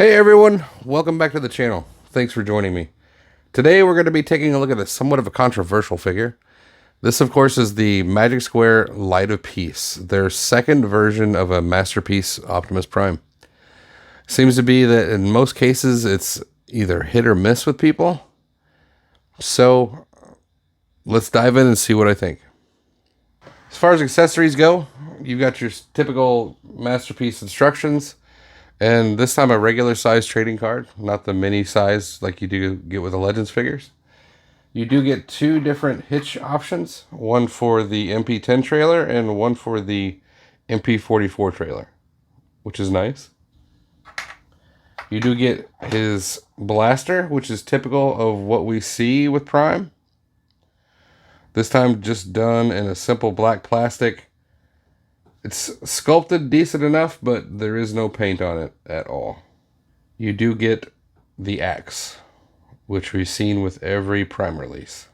Hey everyone, welcome back to the channel. Thanks for joining me. Today we're going to be taking a look at somewhat of a controversial figure. This of course is the Magic Square Light of Peace, their second version of a masterpiece Optimus Prime. Seems to be that in most cases it's either hit or miss with people. So let's dive in and see what I think. As far as accessories go, you've got your typical masterpiece instructions. And this time a regular size trading card, not the mini size like you do get with the Legends figures. You do get two different hitch options, one for the MP10 trailer and one for the MP44 trailer, which is nice. You do get his blaster, which is typical of what we see with Prime. This time just done in a simple black plastic. It's sculpted decent enough, but there is no paint on it at all. You do get the axe, which we've seen with every Prime release.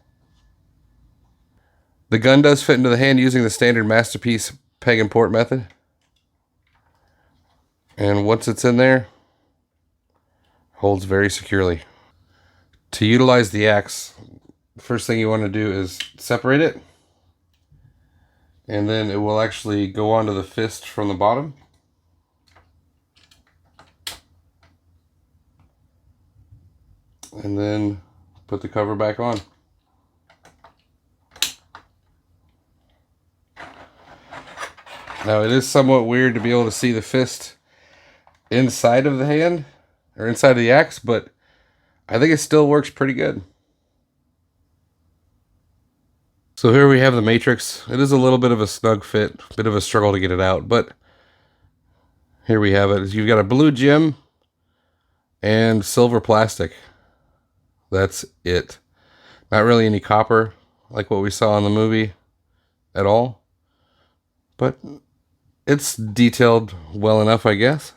The gun does fit into the hand using the standard masterpiece peg and port method. And once it's in there, holds very securely. To utilize the axe, the first thing you want to do is separate it. And then it will actually go onto the fist from the bottom. And then put the cover back on. Now it is somewhat weird to be able to see the fist inside of the hand, or inside of the axe, but I think it still works pretty good. So here we have the Matrix. It is a little bit of a snug fit, bit of a struggle to get it out, but here we have it. You've got a blue gem and silver plastic. That's it. Not really any copper like what we saw in the movie at all, but it's detailed well enough, I guess.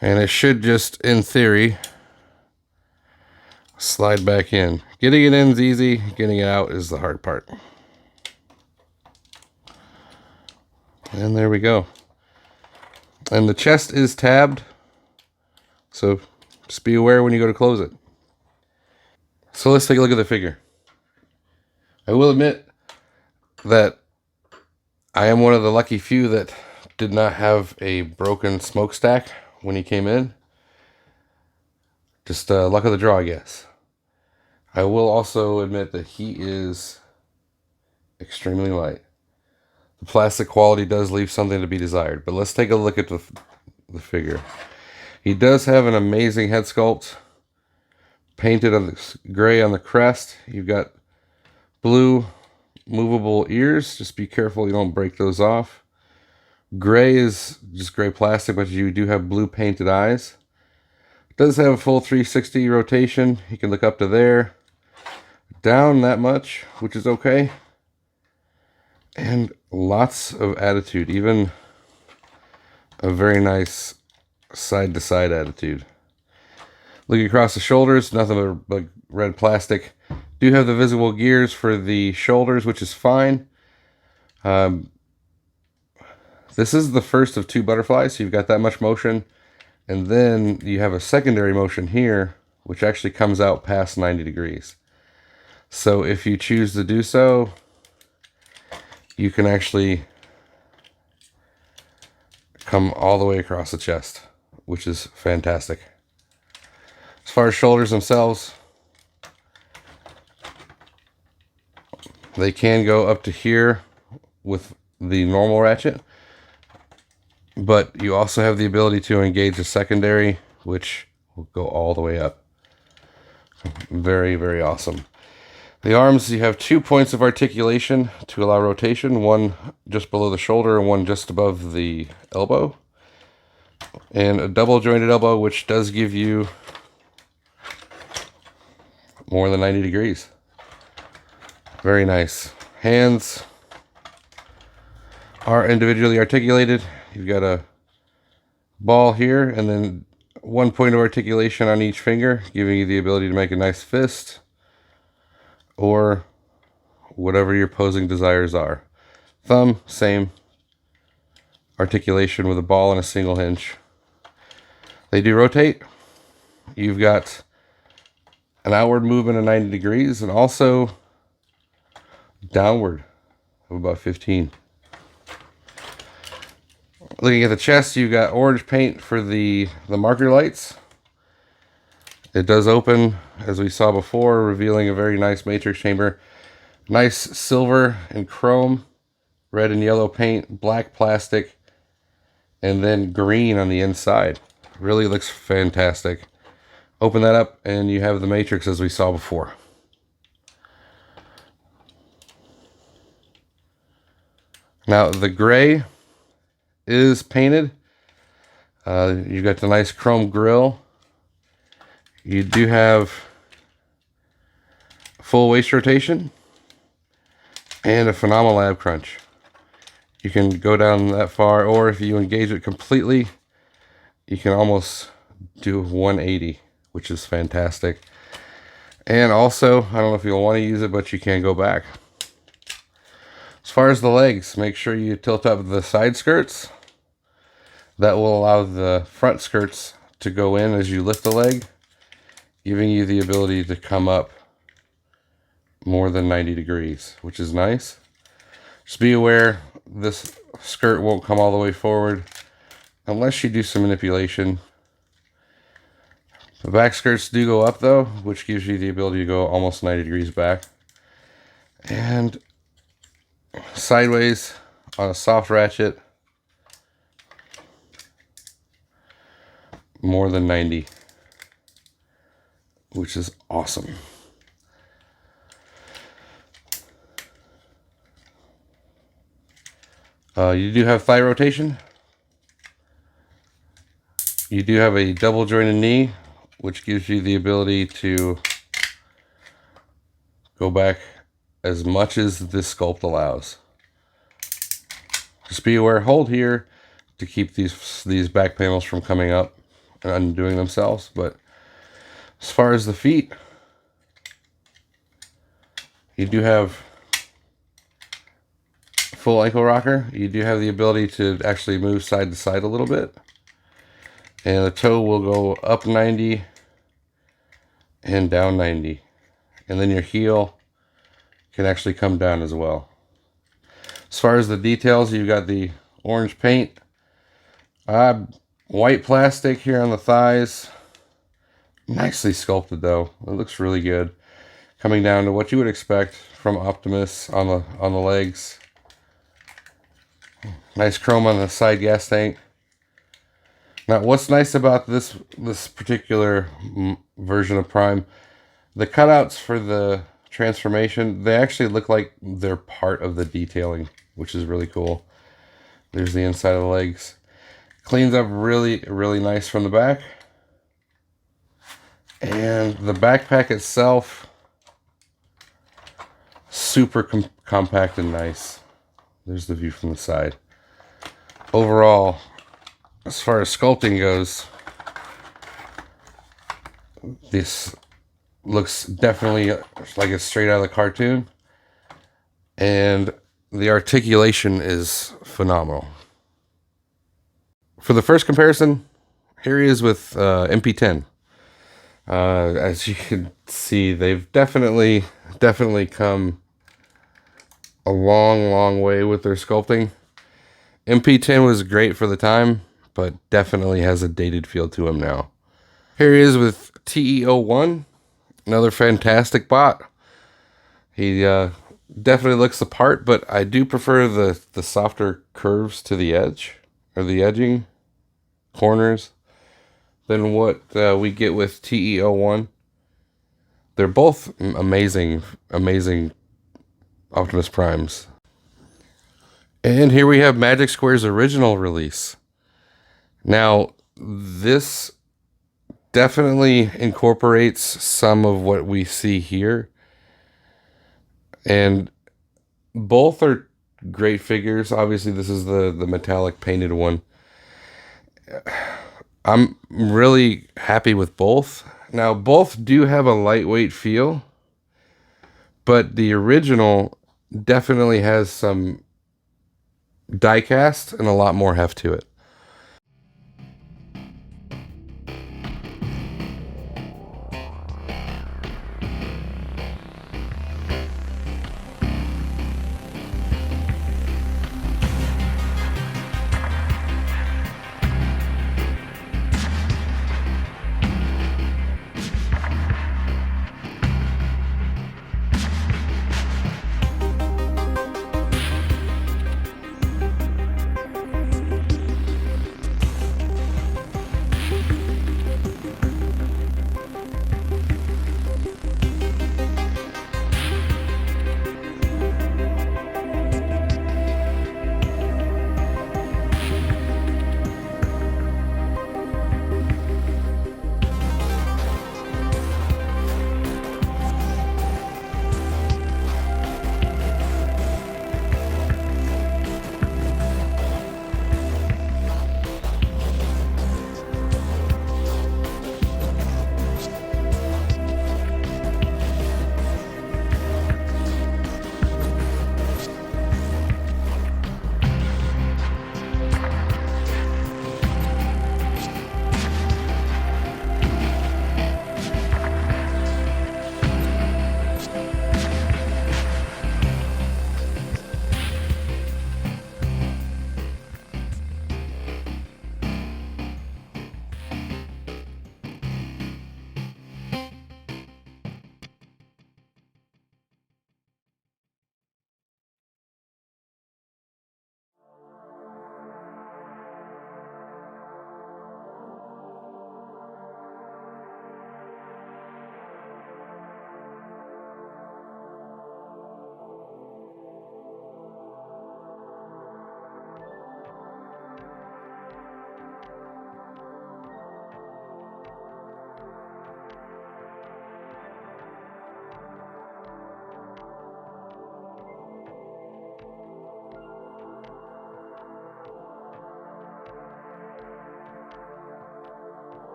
And it should just, in theory, slide back in. Getting it in is easy, getting it out is the hard part. And there we go. And the chest is tabbed, so just be aware when you go to close it. So let's take a look at the figure. I will admit that I am one of the lucky few that did not have a broken smokestack when he came in. Just luck of the draw, I guess. I will also admit that he is extremely light. The plastic quality does leave something to be desired, but let's take a look at the figure. He does have an amazing head sculpt, painted on the gray on the crest. You've got blue movable ears. Just be careful you don't break those off. Gray is just gray plastic, but you do have blue painted eyes. It does have a full 360 rotation. You can look up to there, down that much, which is okay. And lots of attitude, even a very nice side-to-side attitude. Looking across the shoulders, nothing but red plastic. Do have the visible gears for the shoulders, which is fine. This is the first of two butterflies, so you've got that much motion. And then you have a secondary motion here, which actually comes out past 90 degrees. So if you choose to do so, you can actually come all the way across the chest, which is fantastic. As far as shoulders themselves, they can go up to here with the normal ratchet, but you also have the ability to engage a secondary, which will go all the way up. Very, very awesome. The arms, you have 2 points of articulation to allow rotation, one just below the shoulder and one just above the elbow. And a double jointed elbow, which does give you more than 90 degrees. Very nice. Hands are individually articulated. You've got a ball here and then 1 point of articulation on each finger, giving you the ability to make a nice fist or whatever your posing desires are. Thumb, same articulation with a ball and a single hinge. They do rotate. You've got an outward movement of 90 degrees and also downward of about 15. Looking at the chest, you've got orange paint for the marker lights. It does open, as we saw before, revealing a very nice matrix chamber. Nice silver and chrome, red and yellow paint, black plastic, and then green on the inside. Really looks fantastic. Open that up and you have the matrix as we saw before. Now the gray is painted. You've got the nice chrome grille. You do have full waist rotation and a phenomenal ab crunch. You can go down that far, or if you engage it completely, you can almost do 180, which is fantastic. And also, I don't know if you'll want to use it, but you can go back. As far as the legs, make sure you tilt up the side skirts. That will allow the front skirts to go in as you lift the leg, giving you the ability to come up more than 90 degrees, which is nice. Just be aware this skirt won't come all the way forward unless you do some manipulation. The back skirts do go up though, which gives you the ability to go almost 90 degrees back. And sideways on a soft ratchet, more than 90, which is awesome. You do have thigh rotation. You do have a double jointed knee, which gives you the ability to go back as much as this sculpt allows. Just be aware, hold here to keep these back panels from coming up and undoing themselves. But as far as the feet, you do have full ankle rocker. You do have the ability to actually move side to side a little bit. And the toe will go up 90 and down 90. And then your heel can actually come down as well. As far as the details, you've got the orange paint, white plastic here on the thighs. Nicely sculpted though. It looks really good. Coming down to what you would expect from Optimus on the legs. Nice chrome on the side gas tank. Now, what's nice about this particular version of Prime, the cutouts for the transformation, they actually look like they're part of the detailing, which is really cool. There's the inside of the legs. Cleans up really, really nice from the back. And the backpack itself, super compact and nice. There's the view from the side. Overall, as far as sculpting goes, this looks definitely like it's straight out of the cartoon. And the articulation is phenomenal. For the first comparison, here he is with MP10. As you can see, they've definitely come a long way with their sculpting. MP10 was great for the time, but definitely has a dated feel to him now. Here he is with TE01, another fantastic bot. He definitely looks the part, but I do prefer the softer curves to the edge, or the edging, corners, than what we get with TE01. They're both amazing Optimus Primes. And here we have Magic Square's original release. Now, this definitely incorporates some of what we see here. And both are great figures. Obviously, this is the metallic painted one. I'm really happy with both. Now, both do have a lightweight feel, but the original definitely has some die cast and a lot more heft to it.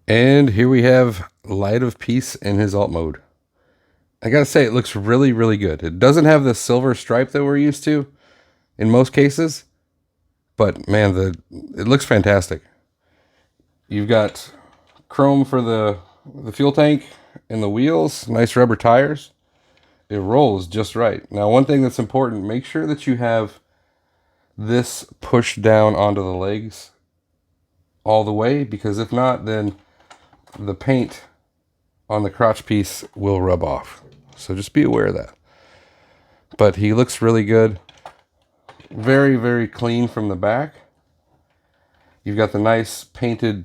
And here we have Light of Peace in his alt mode. I gotta say, it looks really, really good. It doesn't have the silver stripe that we're used to in most cases, but man, it looks fantastic. You've got chrome for the fuel tank and the wheels, nice rubber tires. It rolls just right. Now, one thing that's important, make sure that you have this pushed down onto the legs all the way, because if not, then the paint on the crotch piece will rub off. So just be aware of that. But he looks really good. Very, very clean from the back. You've got the nice painted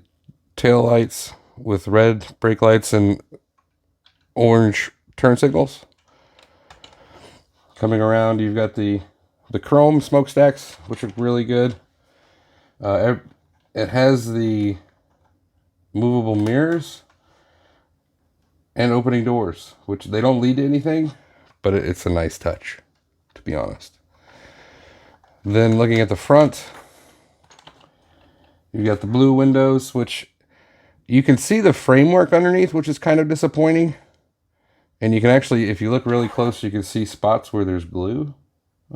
tail lights with red brake lights and orange turn signals. Coming around, you've got the chrome smokestacks, which are really good. It has the movable mirrors and opening doors, which they don't lead to anything, but it's a nice touch, to be honest. Then looking at the front, you've got the blue windows, which You can see the framework underneath, which is kind of disappointing. And you can actually, if you look really close, you can see spots where there's glue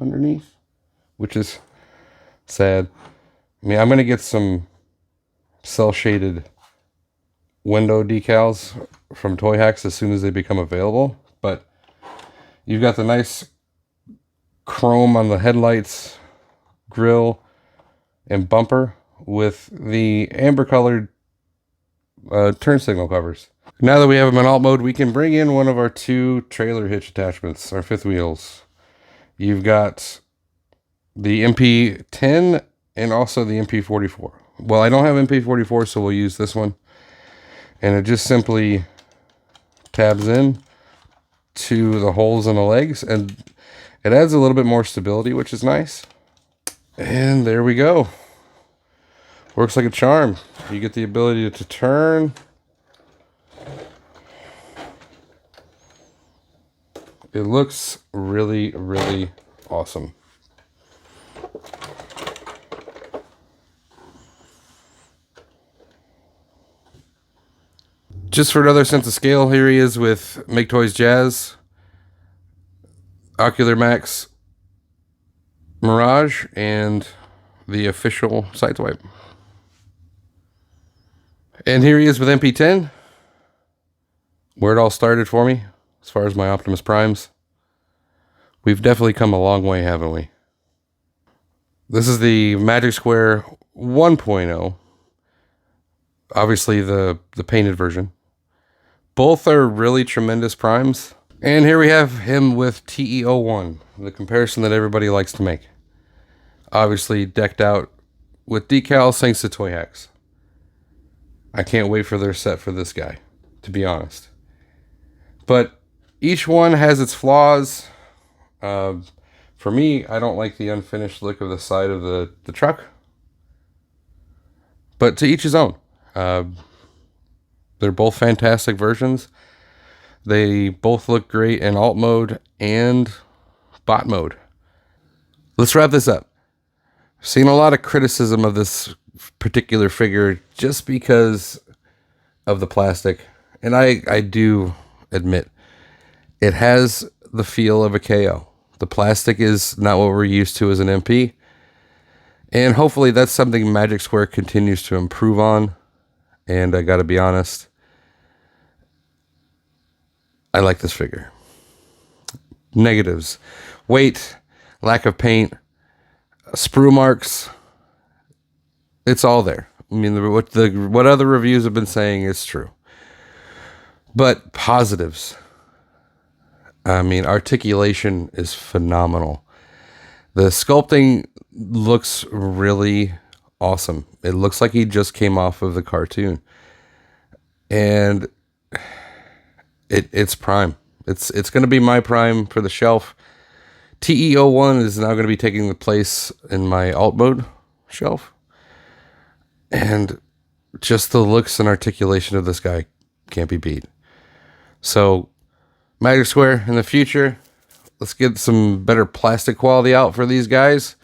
underneath, which is sad. I mean, I'm going to get some cel-shaded window decals from Toy Hacks as soon as they become available. But you've got the nice chrome on the headlights, grille, and bumper with the amber colored turn signal covers. Now that we have them in alt mode, we can bring in one of our 2 trailer hitch attachments, our 5th wheels. You've got the MP10 and also the MP44. Well, I don't have MP44, so we'll use this one. And it just simply tabs in to the holes in the legs, and it adds a little bit more stability, which is nice. And there we go. Works like a charm. You get the ability to turn. It looks really, really awesome. Just for another sense of scale, here he is with Make Toys Jazz, Ocular Max, Mirage, and the official Sideswipe. And here he is with MP10, where it all started for me, as far as my Optimus Primes. We've definitely come a long way, haven't we? This is the Magic Square 1.0. Obviously the painted version. Both are really tremendous primes. And here we have him with TE01, the comparison that everybody likes to make. Obviously decked out with decals thanks to Toy Hacks. I can't wait for their set for this guy, to be honest. But each one has its flaws. For me, I don't like the unfinished look of the side of the truck. But to each his own. They're both fantastic versions. They both look great in alt mode and bot mode. Let's wrap this up. I've seen a lot of criticism of this particular figure just because of the plastic. And I do admit, it has the feel of a KO. The plastic is not what we're used to as an MP. And hopefully that's something Magic Square continues to improve on. And I gotta be honest, I like this figure. Negatives: weight, lack of paint, sprue marks. It's all there. I mean, what other reviews have been saying is true. But positives: I mean, articulation is phenomenal. The sculpting looks really awesome. It looks like he just came off of the cartoon. And it's prime. It's going to be my prime for the shelf. TE01 is now going to be taking the place in my alt mode shelf. And just the looks and articulation of this guy can't be beat. So, Magic Square in the future, let's get some better plastic quality out for these guys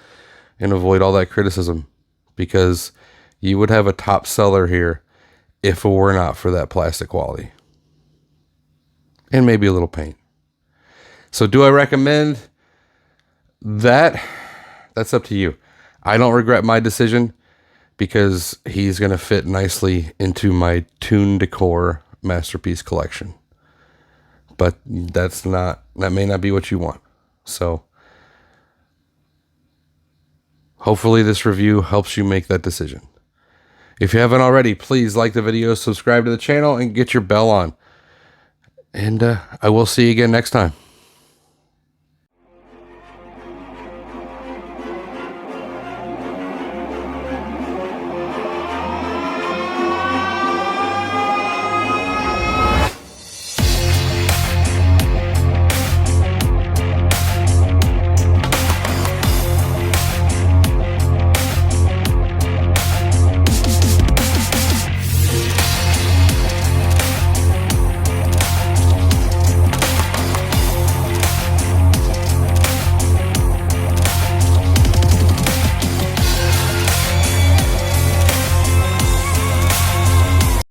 and avoid all that criticism, because you would have a top seller here if it were not for that plastic quality. And maybe a little paint. So do I recommend that? That's up to you. I don't regret my decision because he's going to fit nicely into my Toon Decor Masterpiece collection. But that may not be what you want. So hopefully this review helps you make that decision. If you haven't already, please like the video, subscribe to the channel, and get your bell on. And I will see you again next time.